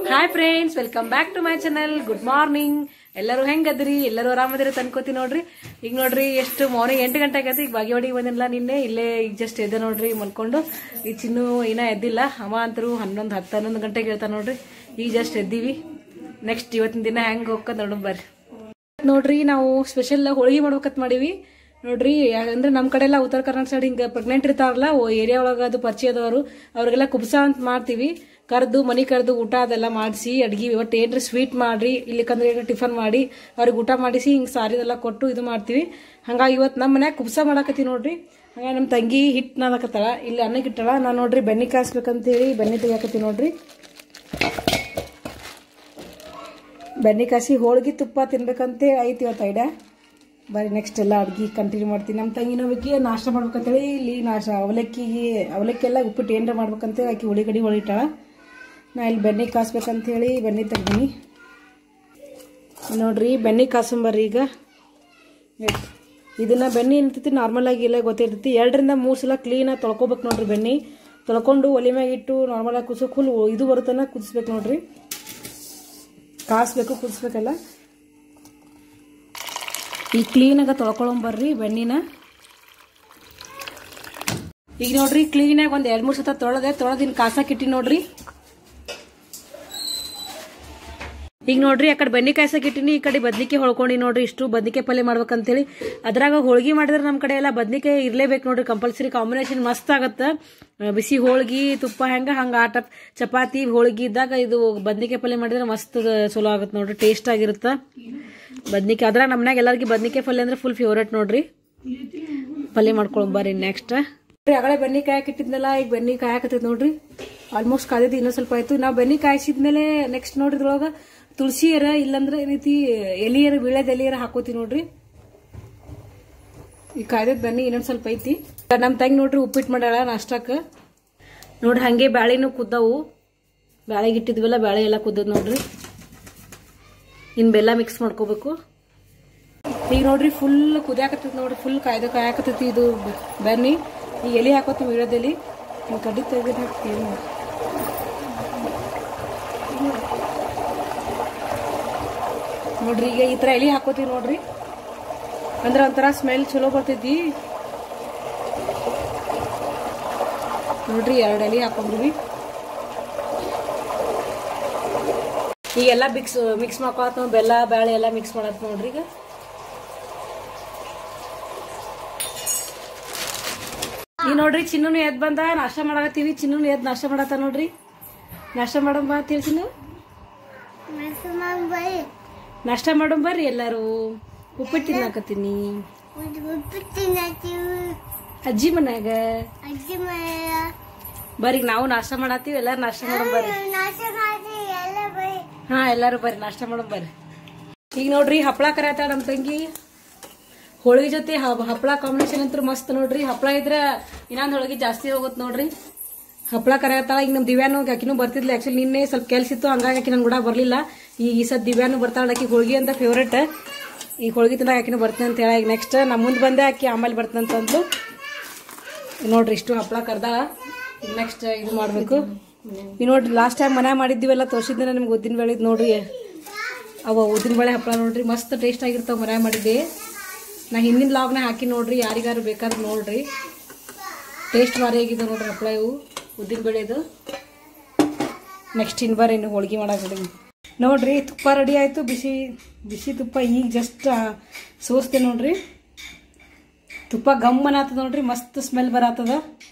Hi friends, welcome back to my channel. Good morning. ಎಲ್ಲರೂ ಹೆಂಗದ್ರಿ? ಎಲ್ಲರೂ ಆರಾಮದಿರಿ ತನ್ಕೋತಿ ನೋಡ್ರಿ. ಈಗ ನೋಡ್ರಿ ಎಷ್ಟು ಮಾರ್ನಿಂಗ್ 8 ಗಂಟೆ ಆಗೈತಿ. ಈಗ ಬಾಗೇವಾಡಿಗೆ ಬಂದಿಲ್ಲ, ನಿನ್ನೆ ಇಲ್ಲೇ ಈಗ ಜಸ್ಟ್ ಎದ್ದೆ ನೋಡ್ರಿ ಮಲ್ಕೊಂಡು. ಈ ಚಿನ್ನು ಏನ ಎದ್ದಿಲ್ಲ, ಅವ ಅಂತರು 11 ಗಂಟೆಗೆ ಹೇಳ್ತಾ ನೋಡ್ರಿ. ಈಗ ಜಸ್ಟ್ ಎದ್ದೀವಿ. ನೆಕ್ಸ್ಟ್ ಇವತ್ತಿನ ದಿನ ಹೆಂಗ್ ಹೋಗ್ಕದ್ ನೋಡೋಣ ಬರ್ರಿ. ನೋಡ್ರಿ ನಾವು ಸ್ಪೆಷಲ್ ಹೋಳಿಗೆ ಮಾಡ್ಬೇಕಂತ ಮಾಡೀವಿ ನೋಡ್ರಿ. ಅಂದ್ರೆ ನಮ್ ಕಡೆ ಎಲ್ಲ ಉತ್ತರ ಕರ್ನಾಟಕ ಸೈಡ್ ಹಿಂಗ ಪ್ರೆಗ್ನೆಂಟ್ ಇರ್ತಾರಲ್ಲ, ಏರಿಯಾ ಒಳಗ ಅದು ಪರಿಚಯದವರು ಅವ್ರಿಗೆಲ್ಲ ಕುಬ್ಸ ಅಂತ ಮಾಡ್ತೀವಿ. ಮನಿ ಕರೆದು ಊಟ ಅದೆಲ್ಲ ಮಾಡಿಸಿ ಅಡ್ಗಿ ಒಟ್ಟು ಏನ್ರಿ ಸ್ವೀಟ್ ಮಾಡ್ರಿ, ಇಲ್ಲಿಕಂದ್ರೆ ಏನ್ರಿ ಟಿಫನ್ ಮಾಡಿ ಅವ್ರಿಗೆ ಊಟ ಮಾಡಿಸಿ ಹಿಂಗ್ ಸಾರಿದೆಲ್ಲ ಕೊಟ್ಟು ಇದು ಮಾಡ್ತೀವಿ. ಹಂಗಾಗಿ ಇವತ್ತು ನಮ್ಮ ಮನ್ಯಾಗ ಕುಬ್ಸ ಮಾಡಾಕತ್ತೀವಿ ನೋಡ್ರಿ. ಹಂಗಾಗಿ ನಮ್ಮ ತಂಗಿ ಹಿಟ್ಟು ನಾದಕತ್ತಾಳ, ಇಲ್ಲಿ ಅನ್ನಕ್ಕೆ ಇಟ್ಟಳ. ನಾನು ನೋಡ್ರಿ ಬೆಣ್ಣೆ ಕಾಯಿಸ್ಬೇಕಂತೇಳಿ ಬೆಣ್ಣೆ ತೆಗಿಯಾಕತ್ತೀವಿ ನೋಡ್ರಿ. ಬೆಣ್ಣೆ ಕಾಸಿ ಹೋಳಿಗೆ ತುಪ್ಪ ತಿನ್ಬೇಕಂತ ಐತಿ ಇವತ್ತು ಐಡಿಯಾ. ಬರೀ ನೆಕ್ಸ್ಟ್ ಎಲ್ಲ ಅಡ್ಗೆ ಕಂಟಿನ್ಯೂ ಮಾಡ್ತೀನಿ. ನಮ್ಮ ತಂಗಿ ನೋವಿಗೆ ನಾಷ್ಟ ಮಾಡ್ಬೇಕಂತೇಳಿ ಇಲ್ಲಿ ಅವಲಕ್ಕಿ ಎಲ್ಲ ಉಪ್ಪಿಟ್ಟು ಏನಾರ ಮಾಡ್ಬೇಕಂತೇಳಿ ಆಕಿ ಉಳಿಗಡಿ ಹೊಳಿಟಾಳ. ನಾ ಇಲ್ಲಿ ಬೆಣ್ಣೆ ಕಾಯಿಸ್ಬೇಕಂತೇಳಿ ಬೆಣ್ಣೆ ತೆಗ್ದೀನಿ ನೋಡ್ರಿ. ಬೆಣ್ಣೆ ಕಾಸಂಬರ್ರಿ. ಈಗ ಇದನ್ನ ಬೆಣ್ಣೆ ಏನಿರ್ತೈತಿ ನಾರ್ಮಲ್ ಆಗಿ ಇಲ್ಲ ಗೊತ್ತಿರ್ತೈತಿ. 2 ರಿಂದ 3 ಸಲ ಕ್ಲೀನಾಗಿ ತೊಳ್ಕೊಬೇಕು ನೋಡ್ರಿ. ಬೆಣ್ಣೆ ತೊಳ್ಕೊಂಡು ಒಲೆ ಮ್ಯಾಗ ಇಟ್ಟು ನಾರ್ಮಲ್ ಆಗಿ ಕುದಿಸೋ ಫುಲ್ ಇದು ಬರುತ್ತನ ಕುದಿಸ್ಬೇಕು ನೋಡ್ರಿ. ಕಾಯಿಸ್ಬೇಕು, ಕುದಿಸ್ಬೇಕಲ್ಲ. ಈ ಕ್ಲೀನಾಗ ತೊಳ್ಕೊಳಂಬರ್ರಿ ಬೆಣ್ಣಿನ. ಈಗ ನೋಡ್ರಿ ಕ್ಲೀನಾಗಿ ಒಂದ್ 2-3 ಸತ ತೊಳೆದಿನ ಕಾಸಕ್ಕಿಟ್ಟಿ ನೋಡ್ರಿ. ಈಗ ನೋಡ್ರಿ ಆ ಕಡೆ ಬೆಣ್ಣೆ ಕಾಯ್ಸಕ್ಕಿಟ್ಟಿನಿ, ಈ ಕಡೆ ಬದ್ನಿಕೆ ಹೊಳ್ಕೊಂಡಿ ನೋಡ್ರಿ. ಇಷ್ಟು ಬದ್ನಿಕೆ ಪಲ್ಯ ಮಾಡ್ಬೇಕಂತೇಳಿ. ಅದ್ರಾಗ ಹೋಳ್ಗಿ ಮಾಡಿದ್ರೆ ನಮ್ ಕಡೆ ಎಲ್ಲ ಬದ್ನಿಕೆ ಇರ್ಲೇಬೇಕು ನೋಡ್ರಿ, ಕಂಪಲ್ಸರಿ. ಕಾಂಬಿನೇಷನ್ ಮಸ್ತ್ ಆಗತ್ತ. ಬಿಸಿ ಹೋಳ್ಗಿ ತುಪ್ಪ ಹಂಗ ಆಟ ಚಪಾತಿ ಹೋಳ್ಗಿ ಇದ್ದಾಗ ಇದು ಬದ್ನಿಕೆ ಪಲ್ಯ ಮಾಡಿದ್ರೆ ಮಸ್ತ್ ಚಲೋ ಆಗತ್ತೆ ನೋಡ್ರಿ, ಟೇಸ್ಟ್ ಆಗಿರುತ್ತ ಬದ್ನಿಕೆ. ಅದ್ರಾಗ ನಮ್ಮ ಮನ್ಯಾಗ ಎಲ್ಲರಿಗೂ ಬದ್ನಿಕೆ ಪಲ್ಯ ಅಂದ್ರೆ ಫುಲ್ ಫೇವ್ರೇಟ್ ನೋಡ್ರಿ. ಪಲ್ಯ ಮಾಡ್ಕೊಳಂಬರ್ರಿ ನೆಕ್ಸ್ಟ್. ಆಗಲೇ ಬೆಣ್ಣೆ ಕಾಯಕಿಟ್ಟಿದ್ನಲ್ಲ, ಈಗ ಬೆಣ್ಣೆ ಕಾಯಕತ್ತೈತಿ ನೋಡ್ರಿ. ಆಲ್ಮೋಸ್ಟ್ ಕಾದಿದ್ದು ಇನ್ನೊಂದ್ ಸ್ವಲ್ಪ ಆಯ್ತು. ನಾವು ಬೆಣ್ಣೆ ಕಾಯಿಸಿದ್ಮೇಲೆ ನೆಕ್ಸ್ಟ್ ನೋಡ್ರಿ ಇದ್ರೊಳಗ ತುಳಸಿ ಎರ ಇಲ್ಲಂದ್ರೆ ಏನೈತಿ ಎಲಿಯರ ಬೀಳದ ಎಲಿಯರ ಹಾಕೋತಿ ನೋಡ್ರಿ. ಈ ಕಾಯ್ದದ ಬೆಣ್ಣೆ ಇನ್ನೊಂದ್ ಸ್ವಲ್ಪ ಐತಿ. ನಮ್ ತಂಗಿ ನೋಡ್ರಿ ಉಪ್ಪಿಟ್ಟು ಮಾಡ್ಯಾಳ ನಾಷ್ಟಕ್ಕ ನೋಡ್ರಿ. ಹಂಗೆ ಬ್ಯಾಳಿನೂ ಕುದ್ದವು, ಬ್ಯಾಳೆಗೆ ಇಟ್ಟಿದ್ವಲ್ಲ ಬ್ಯಾಳೆ ಎಲ್ಲ ಕುದ್ದದ್ ನೋಡ್ರಿ. ಇನ್ ಬೆಲ್ಲ ಮಿಕ್ಸ್ ಮಾಡ್ಕೋಬೇಕು. ಈಗ ನೋಡ್ರಿ ಫುಲ್ ಕುದಿಯಾಕತ್ತೈತಿ ನೋಡ್ರಿ, ಫುಲ್ ಕಾಯಾಕತ್ತೈತಿ ಇದು ಬೆಣ್ಣೆ. ಈಗ ಎಲಿ ಹಾಕೋತಿ ಬೀಳದೆಲಿ ಕಡ್ಡಿ ತೆಗೆದು ಹಾಕ್ತೀವಿ ನೋಡ್ರಿ. ಈಗ ಈ ತರ ಎಲಿ ಹಾಕೋತೀವಿ ನೋಡ್ರಿ, ಅಂದ್ರೆ ಒಂಥರ ಸ್ಮೆಲ್ ಚಲೋ ಬರ್ತೈತಿ ನೋಡ್ರಿ. 2 ಎಲಿ ಹಾಕೊಂಡ್ರಿ. ಈಗೆಲ್ಲ ಮಿಕ್ಸ್ ಮಾಡ್ಕೊಳತ್ ಬೆಲ್ಲ ಬ್ಯಾಳೆ ಎಲ್ಲ ಮಿಕ್ಸ್ ಮಾಡತ್ ನೋಡ್ರಿ. ಈಗ ನೋಡ್ರಿ ಚಿನ್ನು ಎದ್ ಬಂದ ನಾಷ್ಟ ಮಾಡಾಕತ್ತೀವಿ. ಚಿನ್ನು ಎದ್ ನಾಷ್ಟ ಮಾಡತ್ತ ನೋಡ್ರಿ. ನಾಷ್ಟ ಮಾಡೋಣ ಬಾ ತಿಳ್ಸಿನ್ನು, ನಾಷ್ಟ ಮಾಡೋಣ ಬರ್ರಿ ಎಲ್ಲಾರು. ಉಪ್ಪಿಟ್ಟು ತಿನ್ನಾಕತ್ತೀನಿ ಅಜ್ಜಿ ಮನ್ಯಾಗ. ಬರ್ರಿ ನಾವು ನಾಷ್ಟ ಮಾಡತ್ತೀವಿ, ಎಲ್ಲಾರು ನಾಷ್ಟ ಮಾಡೋಣ ಬರ್ರಿ. ಹಾ ಎಲ್ಲಾರು ಬರ್ರಿ ನಾಷ್ಟ ಮಾಡೋಣ ಬರ್ರಿ. ಈಗ ನೋಡ್ರಿ ಹಪ್ಪಳ ಕರಿಯತ್ತಾಳ ನಮ್ ತಂಗಿ. ಹೋಳಿಗೆ ಜೊತೆ ಹಪ್ಪಳ ಕಾಂಬಿನೇಷನ್ ಅಂತೂ ಮಸ್ತ್ ನೋಡ್ರಿ. ಹಪ್ಪಳ ಇದ್ರ ಇನ್ನೊಂದ್ ಹೋಳಿಗೆ ಜಾಸ್ತಿ ಹೋಗುತ್ತೆ ನೋಡ್ರಿ. ಹಪ್ಪಳ ಕರಿಯತ್ತಾಳ. ಈಗ ನಮ್ ದಿವ್ಯಾನು ಆಕಿನೂ ಬರ್ತಿದ್ಲ. ಆಕ್ಚುಲಿ ನಿನ್ನೆ ಸ್ವಲ್ಪ ಕೆಲ್ಸ ಇತ್ತು, ಹಂಗಾಗಿ ಆಕಿ ನನ್ ಕೂಡ ಬರ್ಲಿಲ್ಲ. ಈ ಸದ್ ದಿವ್ಯಾನು ಬರ್ತಾಳ. ಆಕಿ ಹೋಳಿಗೆ ಅಂತ ಫೇವ್ರೇಟ್. ಈ ಹೋಳಿಗೆ ತಿನ್ನಾಗ ಆಕಿನೂ ಬರ್ತೀನಿ ಅಂತ ಹೇಳಿ ಈಗ ನೆಕ್ಸ್ಟ್ ನಮ್ ಮುಂದ್ ಬಂದೆ ಆಕಿ ಆಮೇಲೆ ಬರ್ತಂತಂದು ನೋಡ್ರಿ. ಇಷ್ಟು ಹಪ್ಪಳ ಕರ್ದಾಳ. ಈಗ ನೆಕ್ಸ್ಟ್ ಇದು ಮಾಡ್ಬೇಕು. ಈಗ ನೋಡ್ರಿ ಲಾಸ್ಟ್ ಟೈಮ್ ಮನ್ಯಾಗ ಮಾಡಿದ್ದೀವೆಲ್ಲ ತೋರ್ಸಿದ್ದೆ ನಿಮ್ಗೆ ಉದ್ದಿನ ಬೇಳೆ ನೋಡ್ರಿ. ಉದ್ದಿನ ಬೇಳೆ ಹಪ್ಪಳ ನೋಡ್ರಿ ಮಸ್ತ್ ಟೇಸ್ಟ್ ಆಗಿರ್ತಾವ. ಮನ್ಯಾಗ ಮಾಡಿದ್ದೆ ನಾ ಹಿಂದಿನ ಲಾಗ್ನ ಹಾಕಿ ನೋಡ್ರಿ, ಯಾರಿಗಾರು ಬೇಕಾದ್ರೆ ನೋಡ್ರಿ. ಟೇಸ್ಟ್ ಭಾರಿ ಆಗಿದೆ ನೋಡ್ರಿ ಹಪ್ಪಳ ಇವು ಉದ್ದಿನ ಬೇಳೆದು. ನೆಕ್ಸ್ಟ್ ಇನ್ನು ಹೋಳಿಗೆ ಮಾಡಾಕಡಿ ನೋಡ್ರಿ. ತುಪ್ಪ ರೆಡಿ ಆಯ್ತು, ಬಿಸಿ ತುಪ್ಪ ಈಗ ಜಸ್ಟ್ ಸೋಸ್ತೆ ನೋಡ್ರಿ. ತುಪ್ಪ ಗಮ್ಮನ ಆತದ ನೋಡ್ರಿ, ಮಸ್ತ್ ಸ್ಮೆಲ್ ಬರತ್ತದ.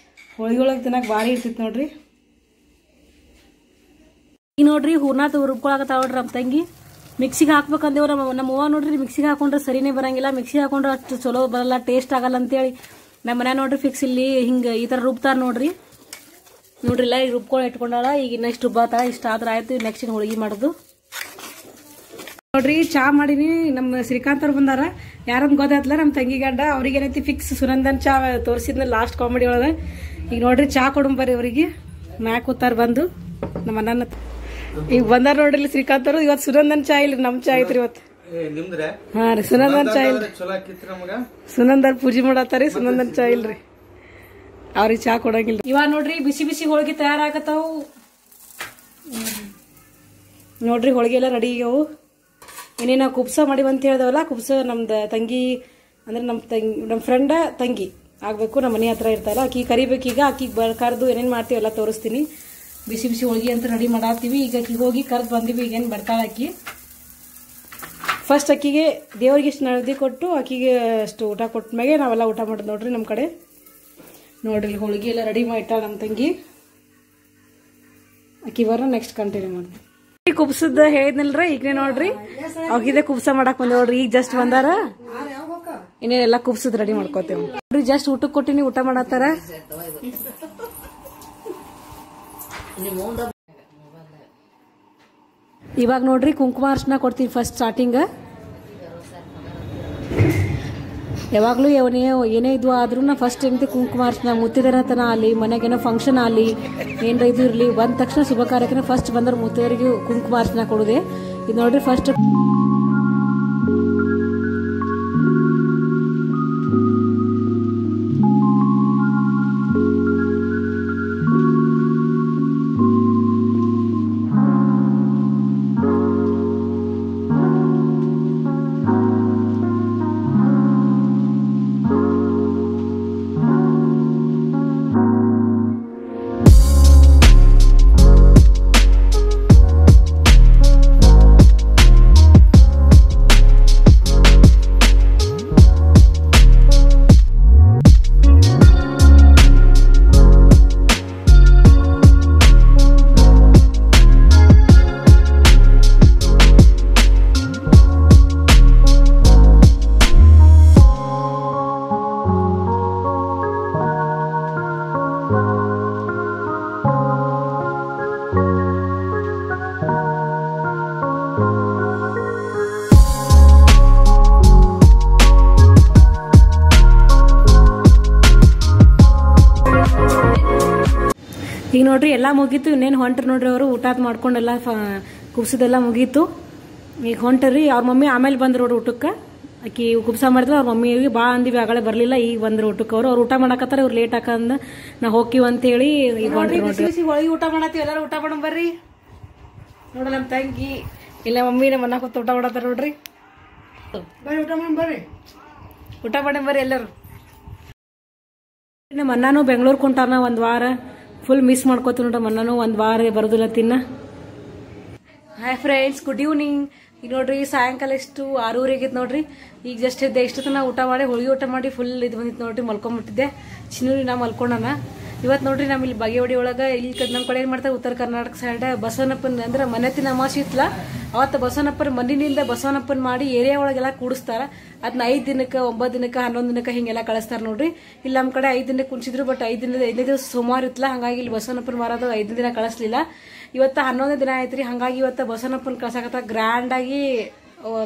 ಹೋಳಿಗೆ ಒಳಗೆ ತಿನ್ನಕ್ ಭಾರಿ ಇರ್ತೈತಿ ನೋಡ್ರಿ. ಈಗ ನೋಡ್ರಿ ಹೂರ್ನಾಥ ರುಬ್ಕೊಳಕತ್ತಾವ ನೋಡ್ರಿ ನಮ್ಮ ತಂಗಿ. ಮಿಕ್ಸಿಗೆ ಹಾಕ್ಬೇಕಂದೇವ್ ನಮ್ಮ ಅವ್ವ ನೋಡ್ರಿ. ಮಿಕ್ಸಿಗೆ ಹಾಕೊಂಡ್ರೆ ಸರಿನೇ ಬರಂಗಿಲ್ಲ, ಮಿಕ್ಸಿಗೆ ಹಾಕೊಂಡ್ರೆ ಅಷ್ಟು ಚಲೋ ಬರಲ್ಲ, ಟೇಸ್ಟ್ ಆಗಲ್ಲ ಅಂತೇಳಿ ನಮ್ಮ ಮನೆ ನೋಡ್ರಿ ಫಿಕ್ಸ್ ಇಲ್ಲಿ ಹಿಂಗ ಈ ತರ ರುಬ್ತಾರ ನೋಡ್ರಿ. ನೋಡ್ರಿಲ್ಲ ಈಗ ರುಬ್ಕೊಂಡು ಇಟ್ಕೊಂಡಾಳ. ಈಗ ನೆಕ್ಸ್ಟ್ ರುಬ್ಬಾತಾಳ. ಇಷ್ಟ ಆದ್ರ ಆಯ್ತು. ನೆಕ್ಸ್ಟ್ ಹೋಳಿಗೆ ಮಾಡೋದು ನೋಡ್ರಿ. ಚಾ ಮಾಡೀನಿ. ನಮ್ಮ ಶ್ರೀಕಾಂತ್ ಅವ್ರು ಬಂದಾರ. ಯಾರಂತ ಗೊತ್ತಾಯ್ತಲ್ಲ ನಮ್ಮ ತಂಗಿ ಗಂಡ. ಅವ್ರಿಗೆ ಏನೈತಿ ಫಿಕ್ಸ್ ಸುನಂದನ್ ಚಾ ತೋರಿಸಿದ್ನ ಲಾಸ್ಟ್ ಕಾಮಿಡಿ ಒಳಗ. ಈಗ ನೋಡ್ರಿ ಚಾ ಕೊಡಂಬರ್ರಿ ಅವ್ರಿಗೆ. ಮ್ಯಾಕ್ ಕೂತಾರ ಬಂದು ನಮ್ಮ ಅಣ್ಣನ. ಈಗ ಬಂದಾರ ನೋಡ್ರಿ ಶ್ರೀಕಾಂತ್ ಅವರು. ಇವತ್ತು ಸುನಂದನ್ ಚಾ ಇಲ್ರಿ, ನಮ್ ಚಾ ಐತ್ರಿ ಇವತ್ತು. ಹಾ ರೀ ಸುನಂದನ್ ಚಾ ಇಲ್ರಿ. ಸುನಂದನ್ ಪೂಜೆ ಮಾಡತ್ತಾರಿ, ಸುನಂದನ್ ಚಾ ಇಲ್ರಿ. ಅವ್ರಿಗೆ ಚಾ ಕೊಡಂಗಿಲ್ಲ. ಇವಾಗ ನೋಡ್ರಿ ಬಿಸಿ ಬಿಸಿ ಹೋಳಿಗೆ ತಯಾರಾಗತ್ತಾವು. ನೋಡ್ರಿ ಹೋಳಿಗೆ ಎಲ್ಲ ರೆಡಿ ಆಗ್ಯಾವು. ಇನ್ನೇ ನಾವು ಕುಬ್ಸ ಮಾಡಿ ಅಂತ ಹೇಳ್ದವಲ್ಲ, ಕುಬ್ಸ ನಮ್ದು ತಂಗಿ ಅಂದ್ರೆ ನಮ್ಮ ಫ್ರೆಂಡ ತಂಗಿ ಆಗಬೇಕು, ನಮ್ಮ ಮನೆ ಹತ್ರ ಇರ್ತಾರಲ್ಲ ಆಕಿಗೆ ಕರಿಬೇಕೀಗ. ಆಕಿಗೆ ಕರೆದು ಏನೇನು ಮಾಡ್ತೀವಿ ಎಲ್ಲ ತೋರಿಸ್ತೀನಿ. ಬಿಸಿ ಬಿಸಿ ಹೋಳಿಗೆ ಅಂತ ರೆಡಿ ಮಾಡಾತೀವಿ. ಈಗ ಆಕಿಗೆ ಹೋಗಿ ಕರೆದು ಬಂದೀವಿ. ಈಗೇನು ಬರ್ತಾಳೆ ಆಕಿ. ಫಸ್ಟ್ ಅಕ್ಕಿಗೆ ದೇವ್ರಿಗೆ ಇಷ್ಟು ನಳದಿ ಕೊಟ್ಟು ಆಕಿಗೆ ಅಷ್ಟು ಊಟ ಕೊಟ್ಟ ಮ್ಯಾಗೆ ನಾವೆಲ್ಲ ಊಟ ಮಾಡೋದು ನೋಡ್ರಿ ನಮ್ಮ ಕಡೆ. ನೋಡ್ರಿ ಹೋಳಿಗೆ ಎಲ್ಲ ರೆಡಿ ಮಾಡಿಟ್ಟಾಳ ನಮ್ಮ ತಂಗಿ. ಆಕಿ ಬರ ನೆಕ್ಸ್ಟ್ ಕಂಟಿನ್ಯೂ ಮಾಡ್ತೀವಿ. ಕುಬ್ಸದ ಹೇಳಿದ್ನಲ್ರಿ ಈಗ ನೋಡ್ರಿ ಅವಾಗಿದೆ ಕುಬ್ಸ ಮಾಡಕ್ ಬಂದ ನೋಡ್ರಿ. ಈಗ ಜಸ್ಟ್ ಬಂದಾರ, ಇನ್ನೇನೆಲ್ಲ ಕುಬ್ಸದ್ ರೆಡಿ ಮಾಡ್ಕೋತೇವ್ ನೋಡ್ರಿ. ಜಸ್ಟ್ ಊಟಕ್ಕೆ ಕೊಟ್ಟಿನಿ, ಊಟ ಮಾಡತ್ತಾರ. ಇವಾಗ ನೋಡ್ರಿ ಕುಂಕುಮ ಅರ್ಶನ ಕೊಡ್ತೀನಿ ಫಸ್ಟ್ ಸ್ಟಾರ್ಟಿಂಗ್. ಯಾವಾಗ್ಲೂ ಏನೇ ಇದು ಆದ್ರೂ ನಾ ಫಸ್ಟ್ ಏನಂತೆ ಕುಂಕುಮ ಅರ್ಶನ ಮುತ್ತಿದರತನ ಆಗಲಿ, ಮನೆಗೇನೋ ಫಂಕ್ಷನ್ ಆಗಲಿ, ಏನ್ರ ಇದು ಇರಲಿ, ಬಂದ ತಕ್ಷಣ ಶುಭ ಕಾರ್ಯಕ್ರಮ ಫಸ್ಟ್ ಬಂದ್ರೆ ಮುತ್ತಿದರಿಗೆ ಕುಂಕುಮ ಅರ್ಶನ ಕೊಡುದೆ. ಇದು ನೋಡ್ರಿ ಫಸ್ಟ್ ಈಗ ನೋಡ್ರಿ ಎಲ್ಲ ಮುಗೀತು. ಇನ್ನೇನು ಹೊಂಟ್ರಿ ನೋಡ್ರಿ ಅವರು ಊಟ ಮಾಡ್ಕೊಂಡೆಲ್ಲ ಕುಬ್ಸದೆಲ್ಲ ಮುಗೀತು. ಈಗ ಹೊಂಟ್ರಿ ಅವ್ರ ಮಮ್ಮಿ ಆಮೇಲೆ ಬಂದ್ರು ನೋಡ್ರಿ ಊಟಕ್ಕೆ. ಆಕಿ ಕುಬ್ಸ ಮಾಡಿದ್ರು ಅವ್ರ ಮಮ್ಮಿಗೆ ಬಾ ಅಂದಿವಿ, ಆಗಲೇ ಬರಲಿಲ್ಲ. ಈಗ ಬಂದ್ರು ಊಟಕ್ಕೆ ಅವರು ಊಟ ಮಾಡಕತ್ತಾರ. ಇವ್ರು ಲೇಟ್ ಹಾಕಂದ ನಾ ಹೋಗಿವ್ ಅಂತ ಹೇಳಿ ಈಗ ಹೊಂಟ್ರಿ ನೋಡ್ರಿ. ಹೋಳಿಗೆ ಊಟ ಮಾಡತ್ತೀವಿ, ಎಲ್ಲರೂ ಊಟ ಮಾಡೋಣ ಬರ್ರಿ. ನೋಡ ನಮ್ಮ ತಂಗಿ ಇಲ್ಲ ಮಮ್ಮಿ ನಮ್ಮ ಮನ ಕೂತ್ ಊಟ ಮಾಡತ್ತಾರ ನೋಡ್ರಿ. ಊಟ ಮಾಡೋಣ ಬರ್ರಿ ಎಲ್ಲರೂ. ನಮ್ಮ ಅಣ್ಣನೂ ಬೆಂಗಳೂರು ಕೊಂಟಾನ ಒಂದ್ ವಾರ, ಫುಲ್ ಮಿಸ್ ಮಾಡ್ಕೋತೀವಿ ನೋಡ್ರಿ. ಮನ್ನೂ ಒಂದ್ ವಾರ ಬರೋದಿಲ್ಲ ತಿನ್ನ. Hi friends, good evening. ಈಗ ನೋಡ್ರಿ ಸಾಯಂಕಾಲ ಎಷ್ಟು 6:30 ಆಗೈತೆ ನೋಡ್ರಿ. ಈಗ ಜಸ್ಟ್ ಇದ್ದೆ, ಇಷ್ಟು ತನ ಊಟ ಮಾಡಿ ಹೋಳಿಗೆ ಊಟ ಮಾಡಿ ಫುಲ್ ಇದು ಬಂದಿತ್ತು ನೋಡ್ರಿ. ಮಲ್ಕೊಂಡ್ಬಿಟ್ಟಿದ್ದೆ. ಚಿನ್ನೂರಿ ನಾ ಮಲ್ಕೊಂಡನ. ಇವತ್ತು ನೋಡ್ರಿ ನಮ್ಮ ಇಲ್ಲಿ ಬಾಗೇವಾಡಿ ಒಳಗೆ ಇಲ್ಲಿ ನಮ್ಮ ಕಡೆ ಏನು ಮಾಡ್ತಾರೆ, ಉತ್ತರ ಕರ್ನಾಟಕ ಸೈಡ್ ಬಸವನಪ್ಪನ ಅಂದ್ರೆ ಮನೆತಿನ ಅಮಾವಾಸ್ಯೆ ಇತ್ತಲ್ಲ, ಅವತ್ತು ಬಸವನಪ್ಪನ ಮಣ್ಣಿನಿಂದ ಬಸವನಪ್ಪನ ಮಾಡಿ ಏರಿಯಾ ಒಳಗೆಲ್ಲ ಕೂಡಿಸ್ತಾರ. ಅದನ್ನ 5 ದಿನಕ್ಕೆ 9 ದಿನಕ್ಕೆ 11 ದಿನಕ್ಕೆ ಹಿಂಗೆಲ್ಲ ಕಳಿಸ್ತಾರ ನೋಡ್ರಿ. ಇಲ್ಲಿ ನಮ್ಮ ಕಡೆ 5 ದಿನಕ್ಕೆ ಕುಣಿಸಿದ್ರು, ಬಟ್ 5 ದಿವಸ ಸೋಮವಾರ ಇತ್ತಲ್ಲ, ಹಂಗಾಗಿ ಇಲ್ಲಿ ಬಸವನಪ್ಪನ ಮಾರೋದು 5 ದಿನ ಕಳಿಸ್ಲಿಲ್ಲ. ಇವತ್ತು 11ನೇ ದಿನ ಆಯ್ತ್ರಿ. ಹಂಗಾಗಿ ಇವತ್ತು ಬಸವನಪ್ಪನ ಕಳ್ಸಕತ್ತ ಗ್ರ್ಯಾಂಡ್ ಆಗಿ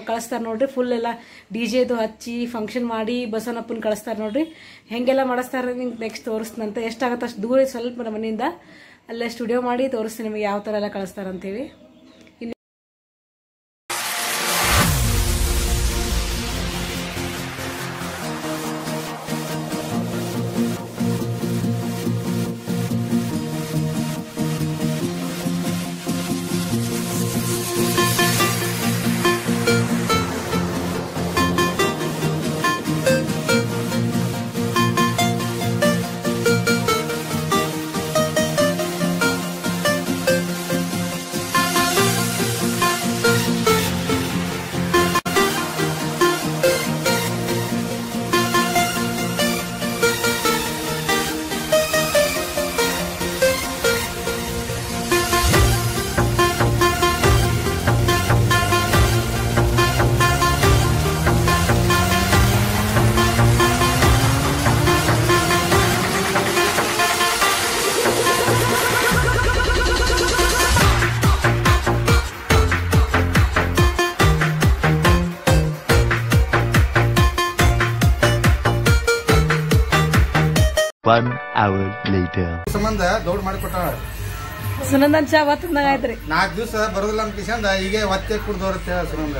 ಕಳಿಸ್ತಾರ ನೋಡ್ರಿ. ಫುಲ್ ಎಲ್ಲ ಡಿಜೆದು ಹಚ್ಚಿ ಫಂಕ್ಷನ್ ಮಾಡಿ ಬಸವನಪ್ಪನ ಕಳಿಸ್ತಾರ ನೋಡ್ರಿ. ಹೆಂಗೆಲ್ಲ ಮಾಡಿಸ್ತಾರ ನಿಮ್ಗೆ ನೆಕ್ಸ್ಟ್ ತೋರಿಸ್ತಾನಂತ. ಎಷ್ಟಾಗತ್ತೆ ಅಷ್ಟು ದೂರ ಸ್ವಲ್ಪ ನಮ್ಮ ಮನೆಯಿಂದ, ಅಲ್ಲೇ ಸ್ಟುಡಿಯೋ ಮಾಡಿ ತೋರಿಸ್ತೀನಿ ನಿಮಗೆ ಯಾವ ಥರ ಎಲ್ಲ ಕಳಿಸ್ತಾರ ಅಂತೇಳಿ. One hour later. ಸಂಬಂಧ ದೌಡ್ ಮಾಡಿಕೊಟ್ಟಾಳ. ಸುನಂದನ್ ಚಾ ಒತ್ತದಾಗ ಆಯ್ತ್ರಿ. 4 ದಿವಸ ಬರೋದಿಲ್ಲ ಅಂತ ಕಿಶಂದ ಈಗ ಒತ್ತೆ ಕುಡ್ದವ್ರತ್ತೆ ಸುನಂದ.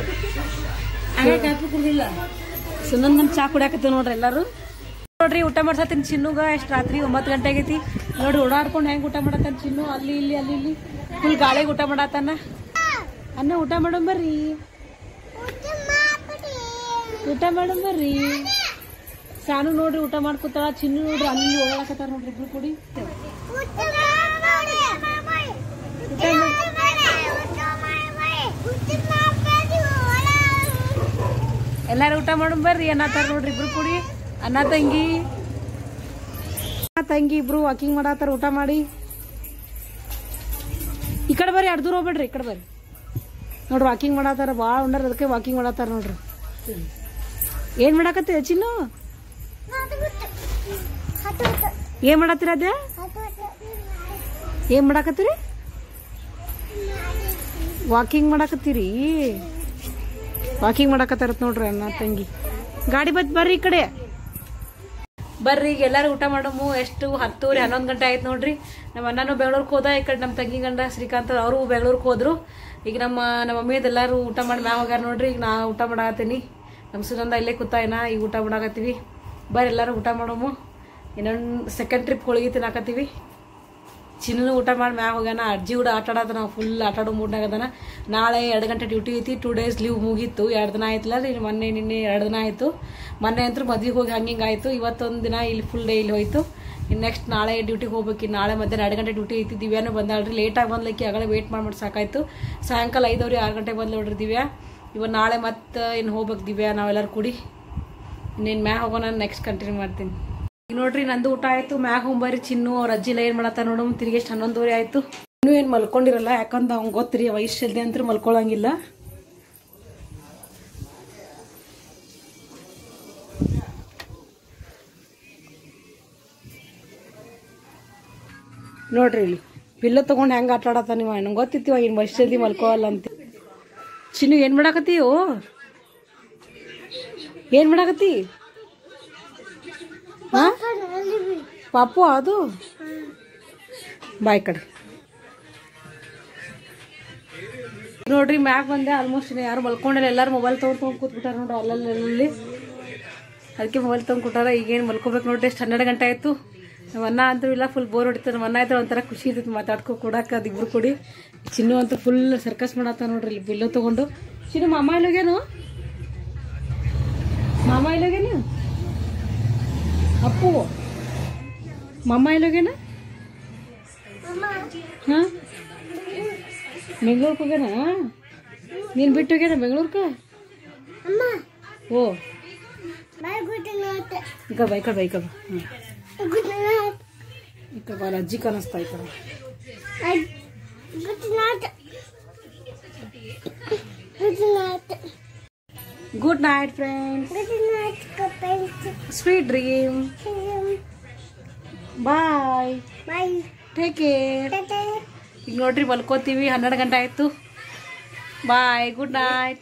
ಸುನಂದನ್ ಚಾ ಕುಡಿಯಾಕತ್ತೀವಿ ನೋಡ್ರಿ ಎಲ್ಲಾರು. ನೋಡ್ರಿ ಊಟ ಮಾಡ್ಸತ್ತೀನಿ ಚಿನ್ನುಗ. ಎಷ್ಟು ರಾತ್ರಿ 9 ಗಂಟೆ ಆಗೈತಿ ನೋಡ್ರಿ. ಓಡಾಡ್ಕೊಂಡು ಹೆಂಗ್ ಊಟ ಮಾಡತ್ತಾನ ಚಿನ್ನು. ಅಲ್ಲಿ ಇಲ್ಲಿ ಫುಲ್ ಗಾಳಿಗೆ ಊಟ ಮಾಡತ್ತಾನ. ಅನ್ನ ಊಟ ಮಾಡೋಣ ಬರ್ರಿ, ಊಟ ಮಾಡೋಣ ಬರ್ರಿ. ಸಾನು ನೋಡ್ರಿ ಊಟ ಮಾಡ್ಕೊತಾಳ, ಚಿನ್ನು ನೋಡ್ರಿ ಅಲ್ಲಿ ಹೋಗಕತ್ತಾರ ನೋಡ್ರಿ ಇಬ್ರು ಕೂಡಿ. ಎಲ್ಲಾರು ಊಟ ಮಾಡೋಣ ಬರ್ರಿ ಅನ್ನತಾರ ನೋಡ್ರಿ ಇಬ್ರು ಕೂಡಿ. ಅಣ್ಣ ತಂಗಿ ಇಬ್ರು ವಾಕಿಂಗ್ ಮಾಡತ್ತಾರ ಊಟ ಮಾಡಿ. ಈ ಕಡೆ ಬರ್ರಿ, ಅರ್ಧ ದೂರ ಹೋಗ್ಬೇಡ್ರಿ, ಈ ಕಡೆ ಬರ್ರಿ ನೋಡ್ರಿ. ವಾಕಿಂಗ್ ಮಾಡತ್ತಾರ, ಭಾಳ ಉಂಡಾರ, ಅದಕ್ಕೆ ವಾಕಿಂಗ್ ಮಾಡತ್ತಾರ ನೋಡ್ರಿ. ಏನ್ ಮಾಡಾಕತ್ತೀರ ಚಿನ್ನು? ಏನ್ ಮಾಡತ್ತೀರ ಅದ? ಏನ್ ಮಾಡಾಕತ್ತೀರಿ? ವಾಕಿಂಗ್ ಮಾಡಾಕತ್ತೀರಿ? ವಾಕಿಂಗ್ ಮಾಡಾಕತ್ತಾರತ್ ನೋಡ್ರಿ ಅಣ್ಣ ತಂಗಿ. ಗಾಡಿ ಬರ್ರಿ ಈ ಕಡೆ ಬರ್ರಿ. ಈಗ ಎಲ್ಲಾರು ಊಟ ಮಾಡಮು. ಎಷ್ಟು 10 11 ಗಂಟೆ ಆಯ್ತು ನೋಡ್ರಿ. ನಮ್ಮ ಅಣ್ಣನೂ ಬೆಂಗಳೂರಿಗೆ ಹೋದ, ಈ ಕಡೆ ನಮ್ಮ ತಂಗಿ ಗಂಡ ಶ್ರೀಕಾಂತ್ ಅವರು ಬೆಂಗಳೂರಿಗೆ ಹೋದ್ರು. ಈಗ ನಮ್ಮ ಮಮ್ಮಿಯದೆಲ್ಲರೂ ಊಟ ಮಾಡಿ ಮ್ಯಾಗ ಹೋಗ್ಯಾರ ನೋಡ್ರಿ. ಈಗ ನಾ ಊಟ ಮಾಡಾಕತ್ತೀನಿ, ನಮ್ಮ ಸುನಂದ ಇಲ್ಲೇ ಕೂತ ಏನ ಈಗ ಊಟ ಮಾಡಾಕತ್ತೀವಿ. ಬರ್ರಿ ಎಲ್ಲಾರು ಊಟ ಮಾಡಮು. ಇನ್ನೊಂದು ಸೆಕೆಂಡ್ ಟ್ರಿಪ್ ಹೋಳಿಗೆ ತಿನ್ನಾಕತ್ತೀವಿ. ಚಿನ್ನು ಊಟ ಮಾಡಿ ಮ್ಯಾಗ ಹೋಗ್ಯಾನ. ಅಜ್ಜಿ ಕೂಡ ಆಟ ಆಡೋದು, ನಾವು ಫುಲ್ ಆಟ ಆಡೋ ಮೂಡ್ನಾಗ ಅದನ. ನಾಳೆ 2 ಗಂಟೆ ಡ್ಯೂಟಿ ಐತಿ. 2 days ಲೀವ್ ಮುಗೀತು. 2 ದಿನ ಆಯ್ತಲ್ಲ ರೀ, ನಿನ್ನೆ 2 ದಿನ ಆಯಿತು. ಮೊನ್ನೆ ಅಂತೂ ಮದ್ವೆಗೆ ಹೋಗಿ ಹಂಗೆ ಆಯಿತು. ಇವತ್ತೊಂದು ದಿನ ಇಲ್ಲಿ ಫುಲ್ ಡೇ ಇಲ್ಲಿ ಹೋಯ್ತು. ಇನ್ನು ನೆಕ್ಸ್ಟ್ ನಾಳೆ ಡ್ಯೂಟಿಗೆ ಹೋಗ್ಬೇಕು. ನಾಳೆ ಮಧ್ಯಾಹ್ನ 2 ಗಂಟೆ ಡ್ಯೂಟಿ ಐತಿ. ದಿವ್ಯಾನು ಬಂದಾಳ್ರಿ, ಲೇಟಾಗಿ ಬಂದ್ಲಿಕ್ಕೆ ಆಗಲೇ ವೇಟ್ ಮಾಡಿ ಸಾಕಾಯ್ತು. ಸಾಯಂಕಾಲ 5 6 ಗಂಟೆಗೆ ಬಂದು ನೋಡ್ರಿ ದಿವ್ಯಾ. ಇವಾಗ ನಾಳೆ ಮತ್ತೆ ಇನ್ನು ಹೋಗ್ಬೇಕು ದಿವ್ಯಾ, ನಾವೆಲ್ಲರೂ ಕೂಡಿ. ಇನ್ನೇನು ಮ್ಯಾಗ ಹೋಗೋಣ, ನೆಕ್ಸ್ಟ್ ಕಂಟಿನ್ಯೂ ಮಾಡ್ತೀನಿ. ಈಗ ನೋಡ್ರಿ ನಂದು ಊಟ ಆಯ್ತು. ಮ್ಯಾಗ ಹೋಗ್ಬರ್ರಿ. ಚಿನ್ನು ಅವ್ರ ಅಜ್ಜಿಲ್ಲ ಏನ್ ಮಾಡತ್ತ ನೋಡು. ತಿರುಗಿ ಎಷ್ಟು 11 ಆಯ್ತು. ಇನ್ನೂ ಏನ್ ಮಲ್ಕೊಂಡಿರಲ್ಲ, ಯಾಕಂದ್ರೆ ಅವ್ನ್ ಗೊತ್ತಿರಿ ವಯಸ್ಸಲ್ಲಿ ಅಂತ ಮಲ್ಕೊಳಂಗಿಲ್ಲ. ನೋಡ್ರಿ ಇಲ್ಲಿ ಪಿಲ್ಲ ತಗೊಂಡ್ ಹೆಂಗ ಆಟ ಆಡತ್ತ ನೀವು. ನಂಗೆ ಗೊತ್ತಿತ್ತೀವ ಇನ್ ವಯಸ್ಸಲ್ಲಿ ಮಲ್ಕೋಲ್ಲ ಅಂತ. ಚಿನ್ನು ಏನ್ ಮಾಡಾಕತ್ತೀಯೋ? ಏನ್ ಮಾಡಾಕತ್ತಿ? ಪಾಪು ಅದು ಬಾಯ್ ಕಡೆ ನೋಡ್ರಿ. ಮ್ಯಾಗ ಬಂದೆ ಆಲ್ಮೋಸ್ಟ್ ಯಾರು ಮಲ್ಕೊಂಡಿಲ್ಲ, ಎಲ್ಲಾರು ಮೊಬೈಲ್ ತೊಗೊಂಡು ಕೂತ್ಬಿಟ್ಟಾರ ನೋಡ್ರಿ ಅಲ್ಲಲ್ಲಿ. ಅದಕ್ಕೆ ಮೊಬೈಲ್ ತೊಗೊಂಡು ಕೂಟಾರ. ಈಗೇನು ಮಲ್ಕೋಬೇಕು ನೋಡ್ರಿ. ಎಷ್ಟು 12 ಗಂಟೆ ಆಯ್ತು. ನಮ್ಮ ಅನ್ನ ಅಂತೂ ಇಲ್ಲ, ಫುಲ್ ಬೋರ್ ಹೊಡಿತಾರೆ. ನಮ್ಮ ಅನ್ನ ಆಯ್ತು ಒಂಥರ ಖುಷಿ ಇರ್ತೈತಿ ಮಾತಾಡ್ಕೊ ಕೊಡಾಕ. ಅದು ಇಬ್ರು ಕೂಡಿ. ಚಿನ್ನು ಅಂತೂ ಫುಲ್ ಸರ್ಕಸ್ ಮಾಡತ್ತ ನೋಡ್ರಿ ಇಲ್ಲಿ ಬಿಲ್ಲು ತಗೊಂಡು. ಚಿನ್ನು ಮಾಮ ಇಲ್ಲೋಗೇನು? ಮಾಮ ಇಲ್ಲೋಗೇನು? ಅಪ್ಪು ಮಾಮ ಇಲ್ಲೋಗೇನ? ಹಾ, ಬೆಂಗ್ಳೂರ್ಗೆ ಹೋಗ್ಯಾನ? ನೀನು ಬಿಟ್ಟು ಹೋಗ್ಯಾನ ಬೆಂಗ್ಳೂರ್ಗೆ? ಓ ಈಗ ಬೈಕ ಈಗ ಬಾರ ಅಜ್ಜಿ ಕಾಣಿಸ್ತಾ ಇತ್ತು. Good night friends, sweet dream, bye, take care. ಈಗ ನೋಡ್ರಿ ಮಲ್ಕೋತೀವಿ. 12 ಗಂಟೆ ಆಯ್ತು. Bye, good night.